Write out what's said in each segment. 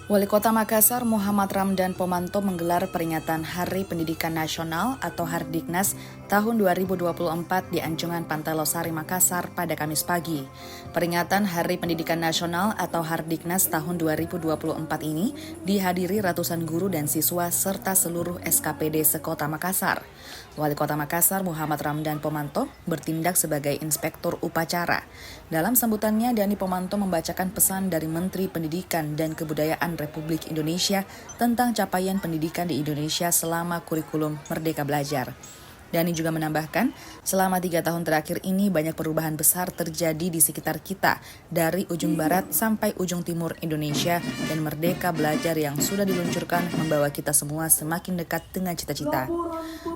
Wali Kota Makassar Muhammad Ramdan Pomanto menggelar peringatan Hari Pendidikan Nasional atau Hardiknas tahun 2024 di Anjungan Pantai Losari, Makassar pada Kamis pagi. Peringatan Hari Pendidikan Nasional atau Hardiknas tahun 2024 ini dihadiri ratusan guru dan siswa serta seluruh SKPD sekota Makassar. Wali Kota Makassar Muhammad Ramdan Pomanto bertindak sebagai inspektur upacara. Dalam sambutannya, Dani Pomanto membacakan pesan dari Menteri Pendidikan dan Kebudayaan Republik Indonesia tentang capaian pendidikan di Indonesia selama kurikulum Merdeka Belajar. Dani juga menambahkan, selama 3 tahun terakhir ini banyak perubahan besar terjadi di sekitar kita, dari ujung barat sampai ujung timur Indonesia, dan Merdeka Belajar yang sudah diluncurkan membawa kita semua semakin dekat dengan cita-cita.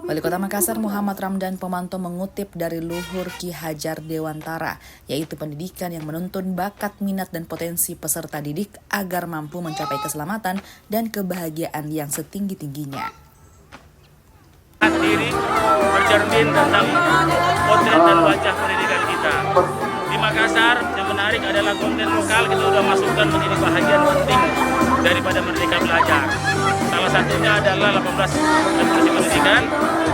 Wali Kota Makassar Muhammad Ramdan Pomanto mengutip dari luhur Ki Hajar Dewantara, yaitu pendidikan yang menuntun bakat, minat, dan potensi peserta didik agar mampu mencapai keselamatan dan kebahagiaan yang setinggi-tingginya. Diri bercermin tentang potret dan wajah pendidikan kita. Di Makassar yang menarik adalah konten lokal kita sudah masukkan menjadi bahagian penting daripada Merdeka Belajar. Salah satunya adalah 18 revolusi pendidikan,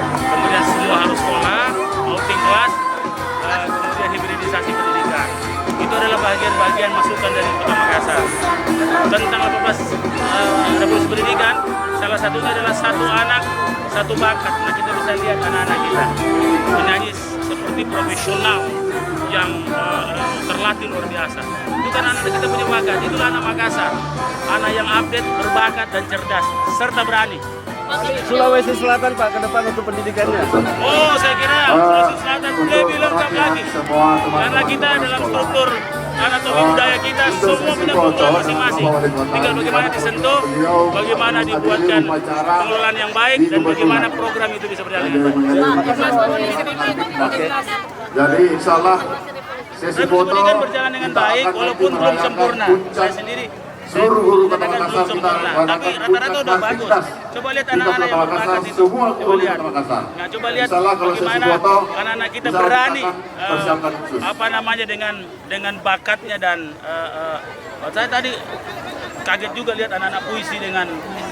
kemudian semua harus sekolah, outing kelas, kemudian hibridisasi pendidikan. Itu adalah bagian-bagian masukan dari Kota Makassar. Tentang 18 revolusi pendidikan, salah satunya adalah satu anak, satu bakat. Nah, kita bisa lihat anak-anak kita menyanyi seperti profesional yang terlatih luar biasa. Itu kan anak kita punya bakat, itulah anak Makassar. Anak yang update, berbakat dan cerdas, serta berani. Sulawesi Selatan Pak ke depan untuk pendidikannya. Oh, saya kira Sulawesi Selatan lebih lengkap lagi. Karena kita dalam struktur anatomi budaya kita semua punya keunggulan masing-masing. Tinggal bagaimana disentuh, bagaimana dibuatkan pengelolaan yang baik, dan bagaimana program itu bisa berjalan dengan baik. Jadi insya Allah sesi foto pendidikan berjalan dengan baik walaupun belum sempurna. Saya sendiri seluruh guru Kota belum Makassar kita sempurna, tapi rata-rata udah bagus. Coba lihat anak-anak yang berbakat itu. Coba lihat. Nah, coba lihat bagaimana anak-anak kita berani dengan bakatnya, dan saya tadi kaget juga lihat anak-anak puisi dengan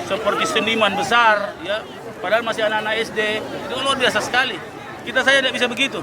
seperti seniman besar, ya. Padahal masih anak-anak SD. Itu luar biasa sekali. Kita saja tidak bisa begitu.